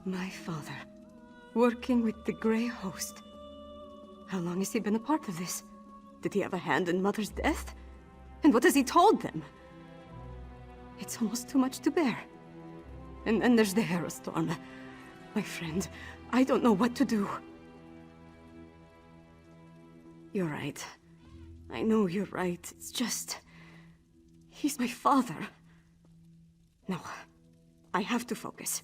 My father, working with the Grey Host. How long has he been a part of this? Did he have a hand in Mother's death? And what has he told them? It's almost too much to bear. And then there's the Harrowstorm. My friend, I don't know what to do. You're right. I know you're right. It's just... he's my father. No. I have to focus.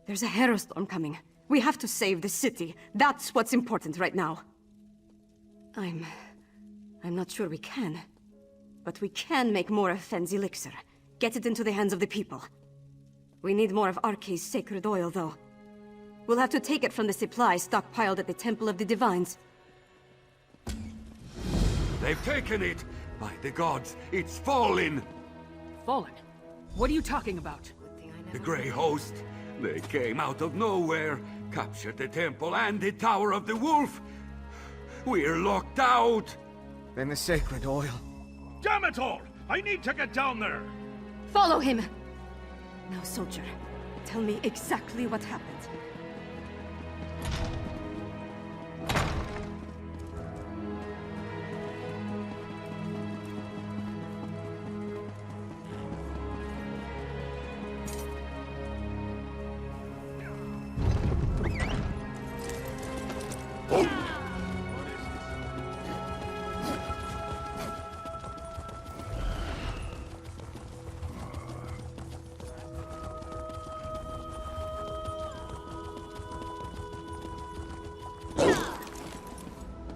There's a Harrowstorm coming. We have to save the city. That's what's important right now. I'm not sure we can. But we can make more of Fenn's elixir. Get it into the hands of the people. We need more of Arkay's sacred oil, though. We'll have to take it from the supply stockpiled at the Temple of the Divines. They've taken it! By the gods, it's fallen! Fallen? What are you talking about? The Grey Host. They came out of nowhere, captured the temple and the Tower of the Wolf. We're locked out! Then the sacred oil. Damn it all! I need to get down there! Follow him! Now, soldier, tell me exactly what happened.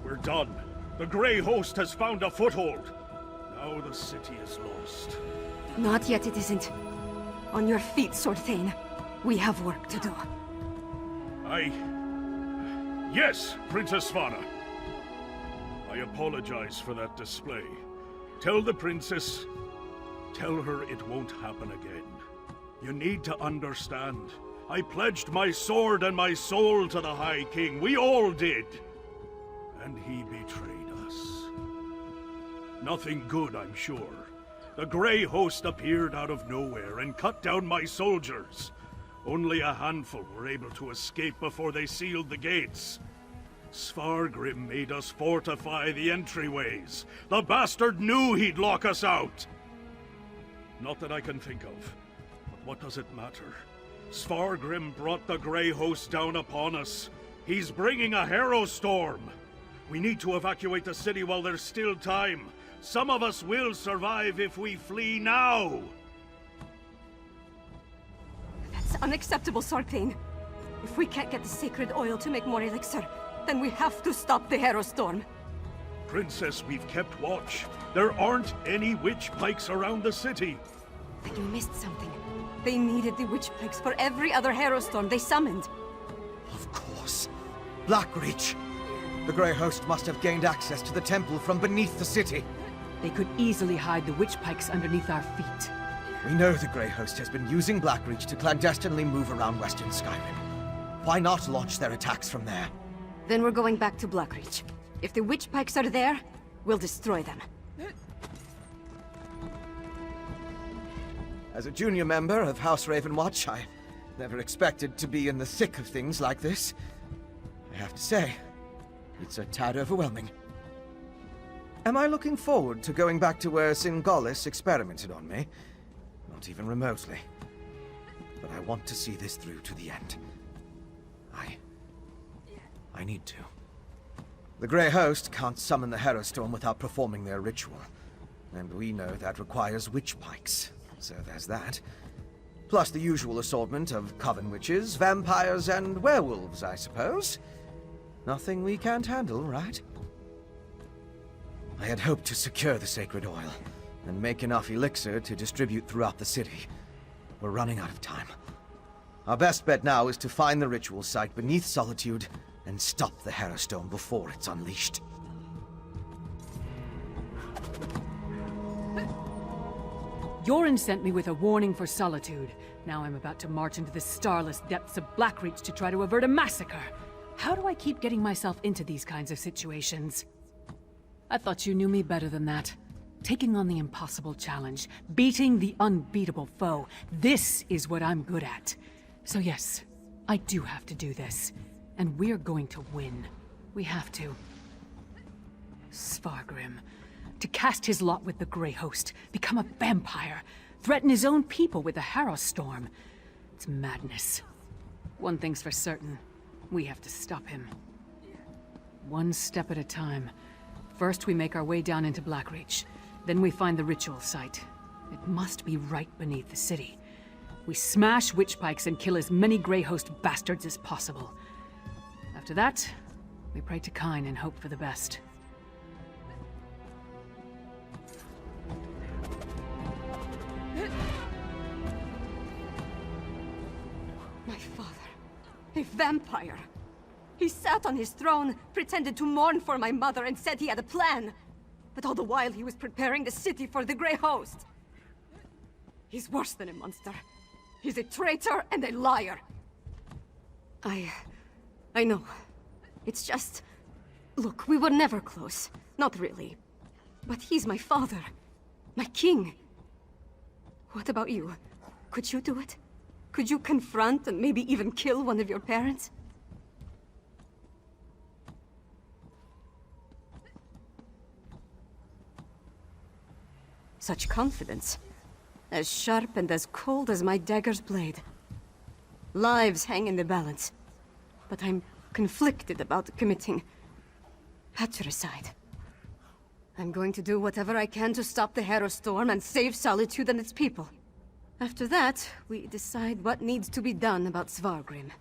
We're done. The Grey Host has found a foothold. Now the city is lost. Not yet, it isn't. On your feet, Sword Thane. We have work to do. Yes, Princess Svana. I apologize for that display. Tell the princess... tell her it won't happen again. You need to understand. I pledged my sword and my soul to the High King. We all did. And he betrayed us. Nothing good, I'm sure. The Grey Host appeared out of nowhere and cut down my soldiers. Only a handful were able to escape before they sealed the gates. Svargrim made us fortify the entryways. The bastard knew he'd lock us out. Not that I can think of, but what does it matter? Svargrim brought the Grey Host down upon us. He's bringing a Harrowstorm. We need to evacuate the city while there's still time. Some of us will survive if we flee now. That's unacceptable, Sword Thane. If we can't get the sacred oil to make more elixir, then we have to stop the Harrowstorm. Princess, we've kept watch. There aren't any witch pikes around the city. Then you missed something. They needed the witch pikes for every other Harrowstorm they summoned. Of course. Blackreach. The Grey Host must have gained access to the temple from beneath the city. They could easily hide the witch pikes underneath our feet. We know the Grey Host has been using Blackreach to clandestinely move around Western Skyrim. Why not launch their attacks from there? Then we're going back to Blackreach. If the witch pikes are there, we'll destroy them. As a junior member of House Ravenwatch, I never expected to be in the thick of things like this. I have to say, it's a tad overwhelming. Am I looking forward to going back to where Singolis experimented on me? Not even remotely. But I want to see this through to the end. I need to. The Grey Host can't summon the Harrowstorm without performing their ritual. And we know that requires witch pikes, so there's that. Plus the usual assortment of coven witches, vampires, and werewolves, I suppose. Nothing we can't handle, right? I had hoped to secure the sacred oil, and make enough elixir to distribute throughout the city. We're running out of time. Our best bet now is to find the ritual site beneath Solitude, and stop the Harrowstorm before it's unleashed. Yorin sent me with a warning for Solitude. Now I'm about to march into the starless depths of Blackreach to try to avert a massacre. How do I keep getting myself into these kinds of situations? I thought you knew me better than that. Taking on the impossible challenge, beating the unbeatable foe. This is what I'm good at. So yes, I do have to do this. And we're going to win. We have to. Svargrim. To cast his lot with the Grey Host, become a vampire, threaten his own people with the Harrow Storm. It's madness. One thing's for certain. We have to stop him. One step at a time. First we make our way down into Blackreach. Then we find the ritual site. It must be right beneath the city. We smash witch pikes and kill as many Grey Host bastards as possible. After that, we pray to Kyne and hope for the best. My father. A vampire. He sat on his throne, pretended to mourn for my mother, and said he had a plan. But all the while he was preparing the city for the Grey Host. He's worse than a monster. He's a traitor and a liar. I know. It's just... Look, we were never close. Not really. But he's my father. My king. What about you? Could you do it? Could you confront and maybe even kill one of your parents? Such confidence. As sharp and as cold as my dagger's blade. Lives hang in the balance. But I'm conflicted about committing patricide. I'm going to do whatever I can to stop the Harrow Storm and save Solitude and its people. After that, we decide what needs to be done about Svargrim.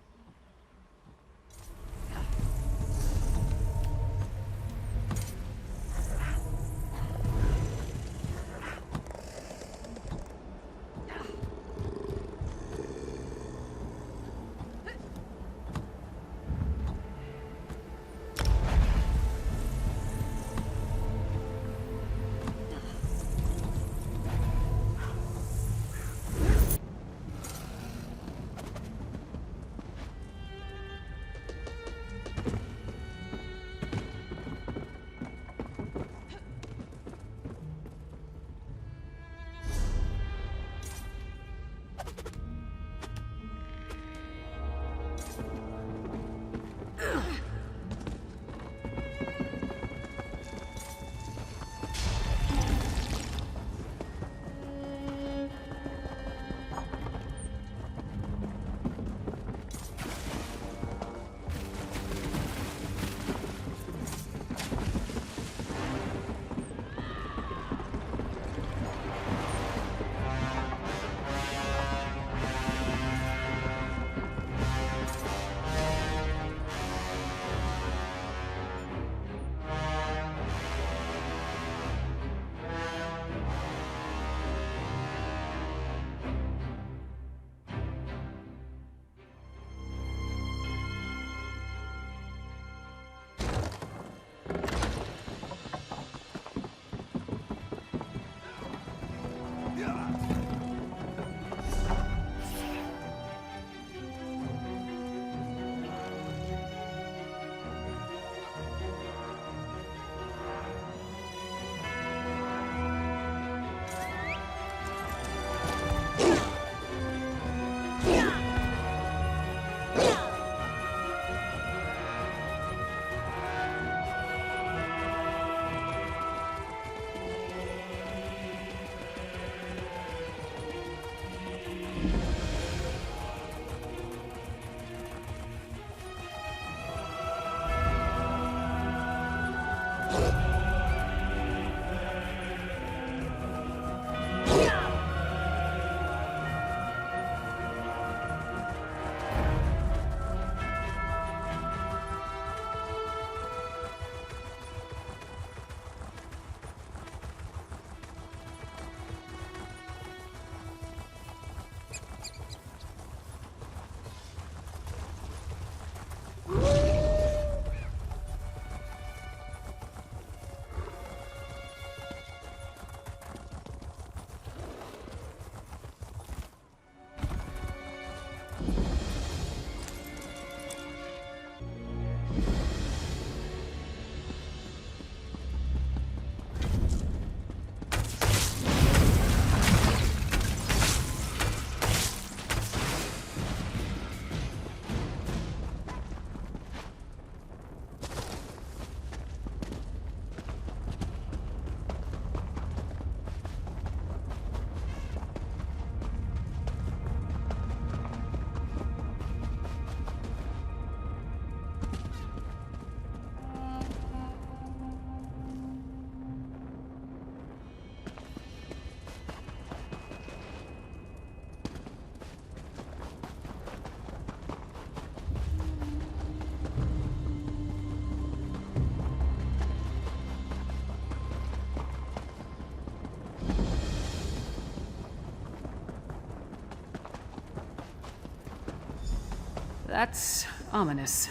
That's ominous.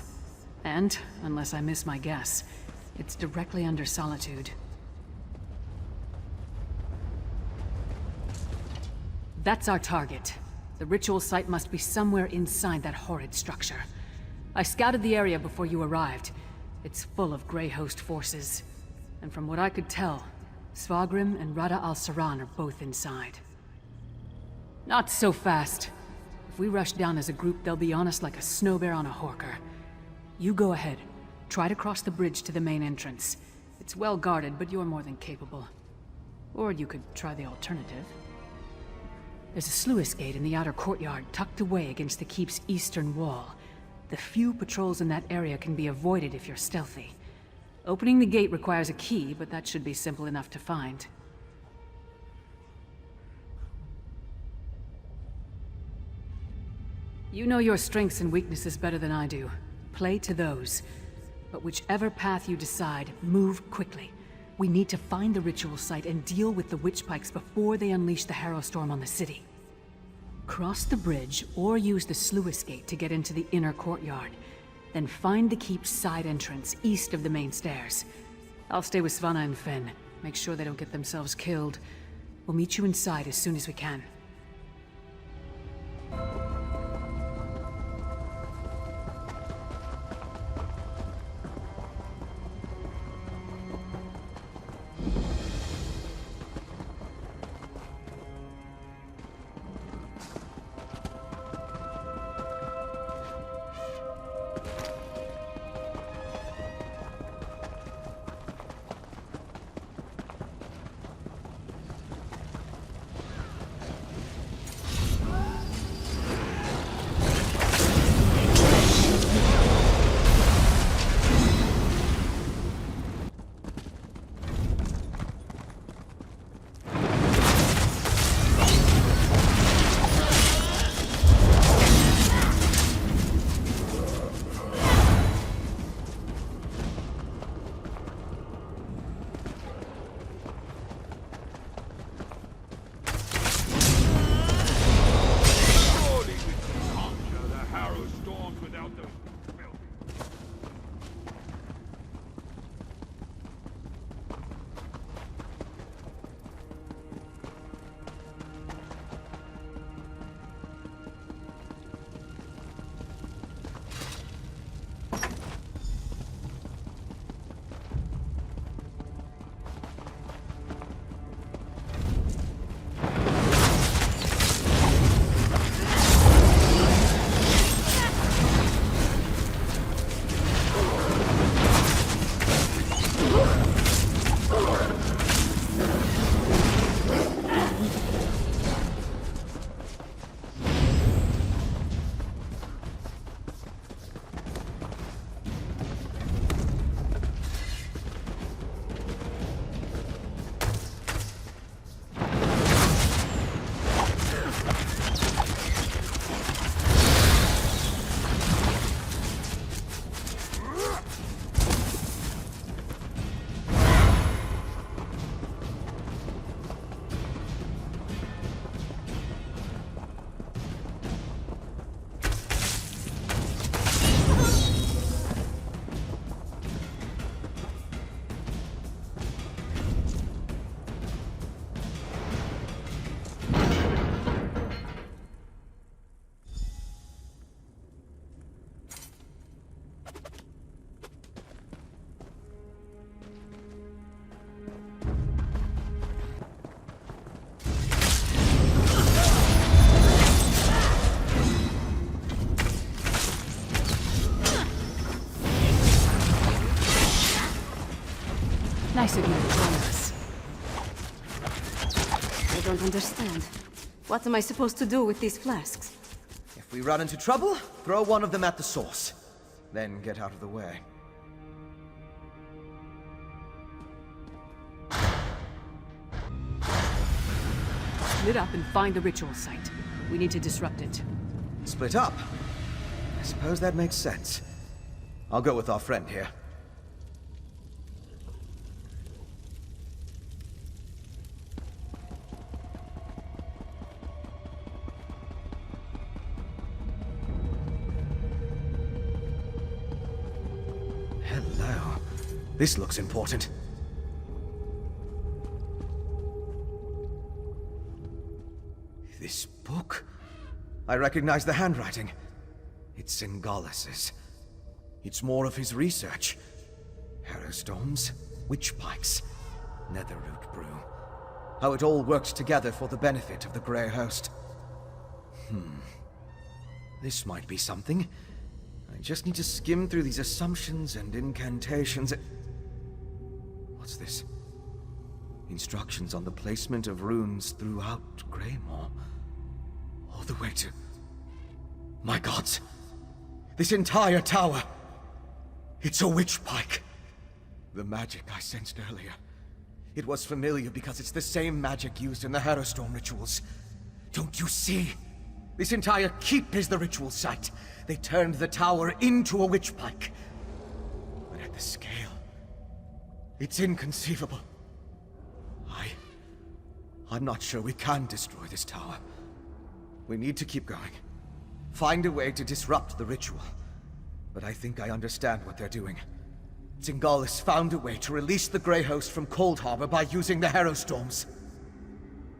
And, unless I miss my guess, it's directly under Solitude. That's our target. The ritual site must be somewhere inside that horrid structure. I scouted the area before you arrived. It's full of Grey Host forces. And from what I could tell, Svagrim and Rada al-Saran are both inside. Not so fast. If we rush down as a group, they'll be on us like a snow bear on a horker. You go ahead. Try to cross the bridge to the main entrance. It's well guarded, but you're more than capable. Or you could try the alternative. There's a sluice gate in the outer courtyard, tucked away against the keep's eastern wall. The few patrols in that area can be avoided if you're stealthy. Opening the gate requires a key, but that should be simple enough to find. You know your strengths and weaknesses better than I do. Play to those. But whichever path you decide, move quickly. We need to find the ritual site and deal with the witch pikes before they unleash the Harrowstorm on the city. Cross the bridge or use the sluice gate to get into the inner courtyard. Then find the keep's side entrance east of the main stairs. I'll stay with Svanna and Finn. Make sure they don't get themselves killed. We'll meet you inside as soon as we can. Nice of you to join us. I don't understand. What am I supposed to do with these flasks? If we run into trouble, throw one of them at the source. Then get out of the way. Split up and find the ritual site. We need to disrupt it. Split up? I suppose that makes sense. I'll go with our friend here. Hello. This looks important. This book? I recognize the handwriting. It's Singalis's. It's more of his research. Harrowstorms, witch pikes, netherroot brew. How it all worked together for the benefit of the Grey Host. This might be something. I just need to skim through these assumptions and incantations. What's this? Instructions on the placement of runes throughout Greymoor. All the way to... My gods! This entire tower! It's a witch pike! The magic I sensed earlier. It was familiar because it's the same magic used in the Harrowstorm rituals. Don't you see? This entire keep is the ritual site. They turned the tower into a witch pike. But at the scale... it's inconceivable. I'm not sure we can destroy this tower. We need to keep going. Find a way to disrupt the ritual. But I think I understand what they're doing. Singalis found a way to release the Grey Host from Cold Harbor by using the Harrowstorms.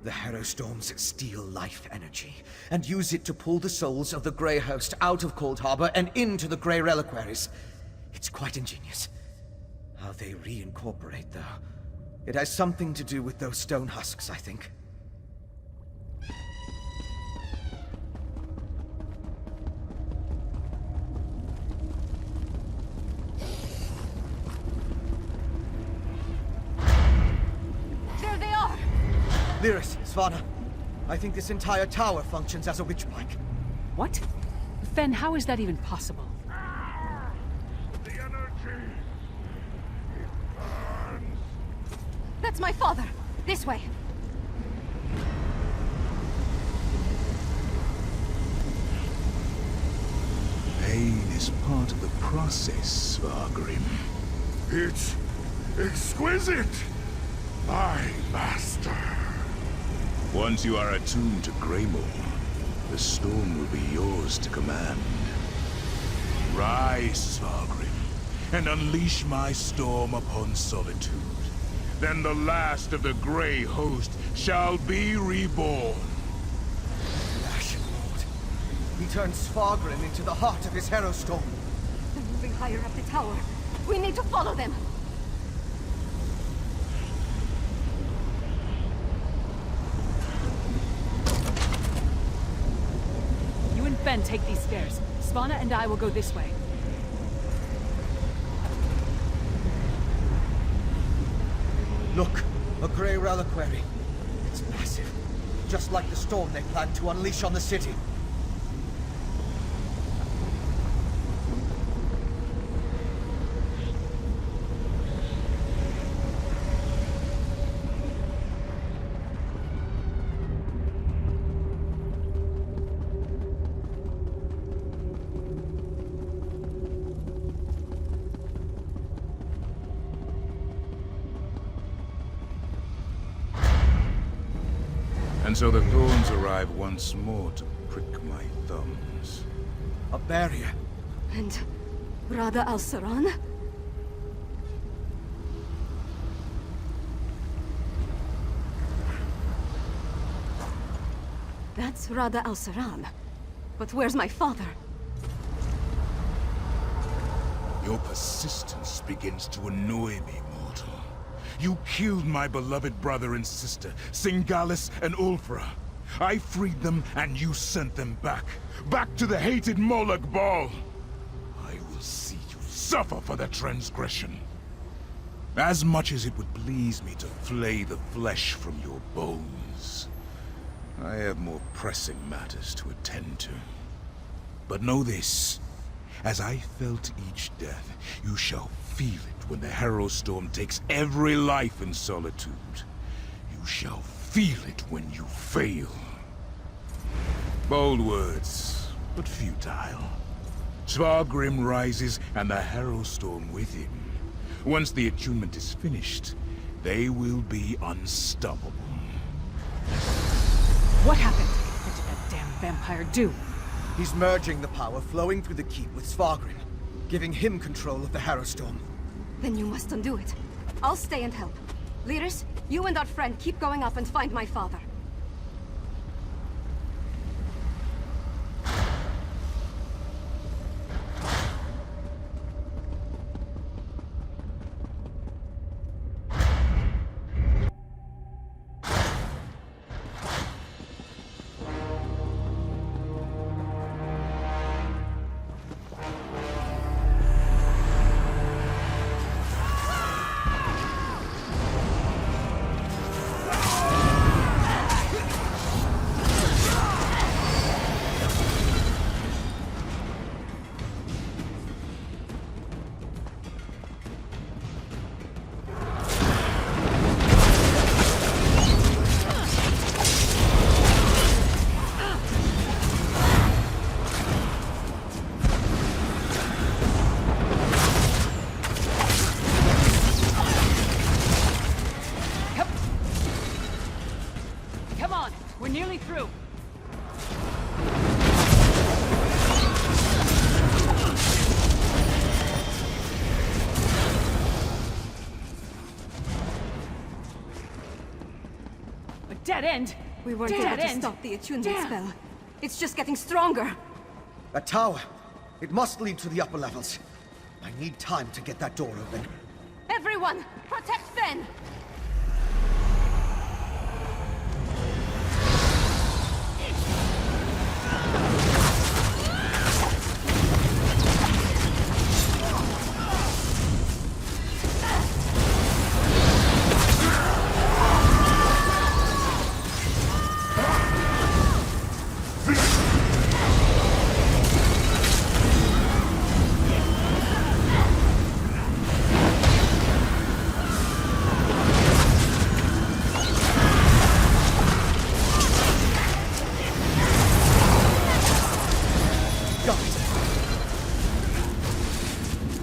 The Harrowstorms steal life energy, and use it to pull the souls of the Grey Host out of Cold Harbor and into the Grey Reliquaries. It's quite ingenious. How they reincorporate, though. It has something to do with those stone husks, I think. There they are! Lyris, Svanna, I think this entire tower functions as a witch pike. What? Fen, how is that even possible? The energy! It burns! That's my father! This way! Pain is part of the process, Svargrim. It's exquisite! My master! Once you are attuned to Greymoor, the storm will be yours to command. Rise, Svargrim, and unleash my storm upon Solitude. Then the last of the Grey Host shall be reborn. Ashen Lord. He turned Svargrim into the heart of his Harrowstorm. They're moving higher up the tower. We need to follow them! You and Fen take these stairs. Svanna and I will go this way. Look, a Grey Reliquary. It's massive. Just like the storm they planned to unleash on the city. And so the thorns arrive once more to prick my thumbs. A barrier. And... Rada al-Saran? That's Rada al-Saran. But where's my father? Your persistence begins to annoy me, mortal. You killed my beloved brother and sister, Singalis and Ulfra. I freed them, and you sent them back. Back to the hated Moloch Ball. I will see you suffer for the transgression. As much as it would please me to flay the flesh from your bones, I have more pressing matters to attend to. But know this. As I felt each death, you shall feel it when the Harrowstorm takes every life in Solitude. You shall feel it when you fail. Bold words, but futile. Svargrim rises, and the Harrowstorm with him. Once the attunement is finished, they will be unstoppable. What happened? What did that damn vampire do? He's merging the power flowing through the keep with Svargrim, giving him control of the Harrowstorm. Then you must undo it. I'll stay and help. Leaders, you and our friend keep going up and find my father. We're nearly through. A dead end? We weren't able to stop the attunement spell. It's just getting stronger. A tower. It must lead to the upper levels. I need time to get that door open. Everyone, protect Ben!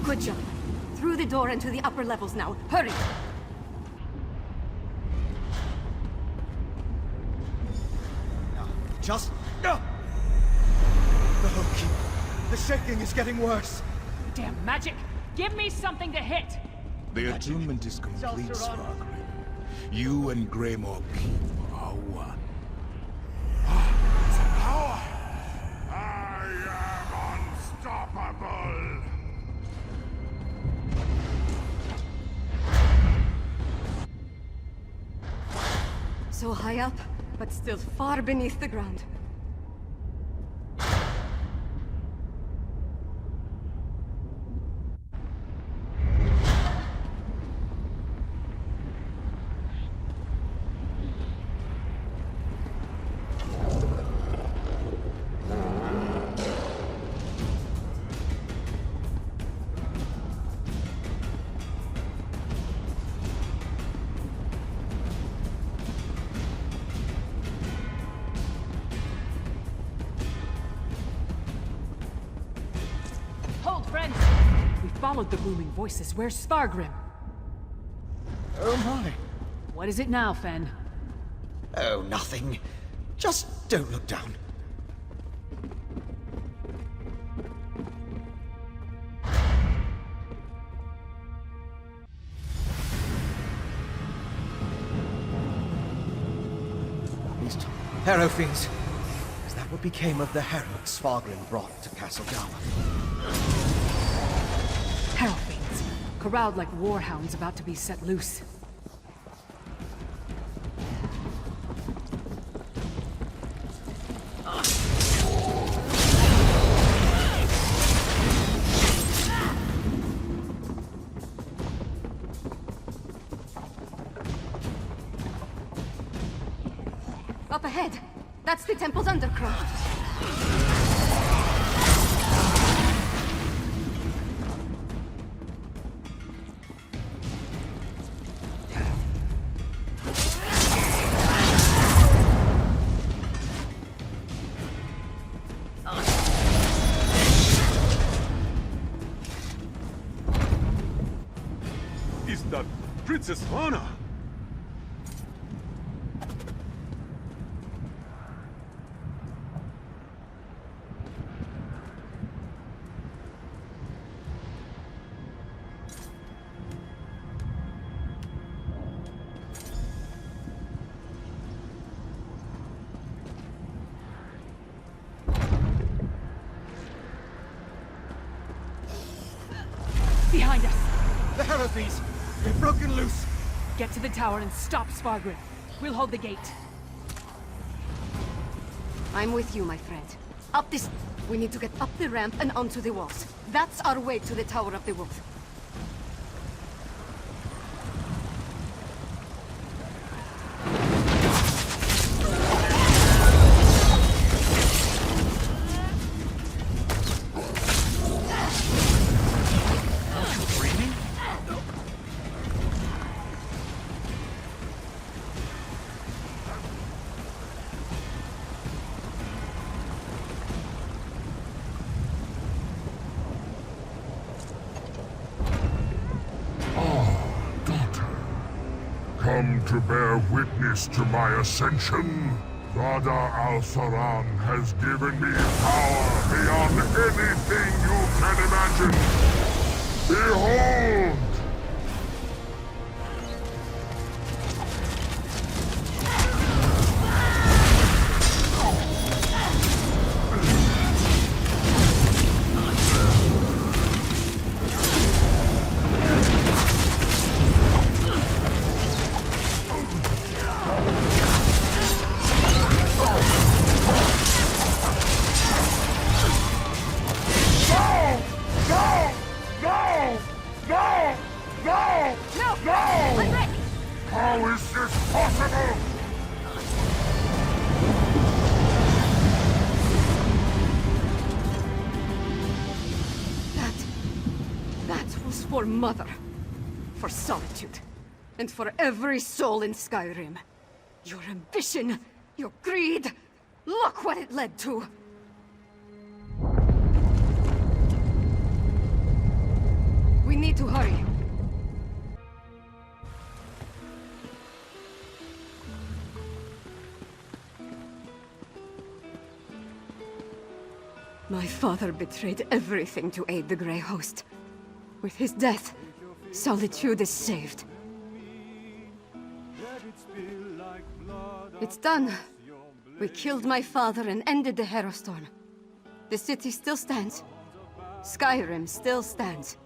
Good job. Through the door and to the upper levels now. Hurry! Just... No! The hook. The shaking is getting worse. Damn magic! Give me something to hit! The attunement is complete, Sparkling. You and Greymoor Keep are one. Power! I am unstoppable! So high up, but still far beneath the ground. Friends! We followed the booming voices. Where's Svargrim? Oh my. What is it now, Fen? Oh, nothing. Just don't look down. These Harrow fiends. Is that what became of the Harrow Svargrim brought to Castle Dower? Harrow fiends. Corralled like warhounds about to be set loose. Up ahead! That's the temple's undercroft! Is that Princess Anna? behind us! The Herothes! They've broken loose! Get to the tower and stop Svargrim. We'll hold the gate. I'm with you, my friend. Up this... We need to get up the ramp and onto the walls. That's our way to the Tower of the Wolf. Come to bear witness to my ascension. Vada Al-Saran has given me power beyond anything you can imagine. Behold! How is this possible? That was for Mother. For Solitude. And for every soul in Skyrim. Your ambition, your greed, look what it led to. We need to hurry. My father betrayed everything to aid the Grey Host. With his death, Solitude is saved. It's done. We killed my father and ended the Herostorm. The city still stands. Skyrim still stands.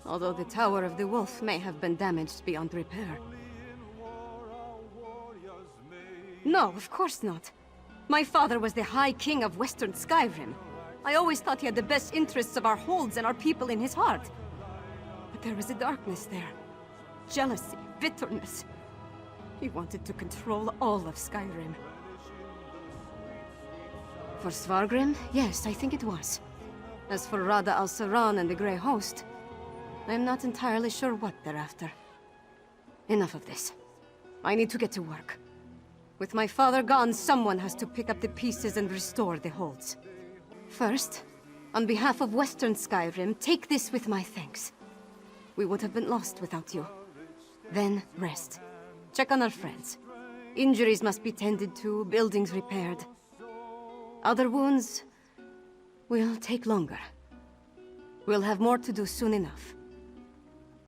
Although the Tower of the Wolf may have been damaged beyond repair. No, of course not. My father was the High King of Western Skyrim. I always thought he had the best interests of our holds and our people in his heart. But there was a darkness there. Jealousy, bitterness. He wanted to control all of Skyrim. For Svargrim, yes, I think it was. As for Rada al-Saran and the Grey Host, I am not entirely sure what they're after. Enough of this. I need to get to work. With my father gone, someone has to pick up the pieces and restore the holds. First, on behalf of Western Skyrim, take this with my thanks. We would have been lost without you. Then, rest. Check on our friends. Injuries must be tended to, buildings repaired. Other wounds will take longer. We'll have more to do soon enough.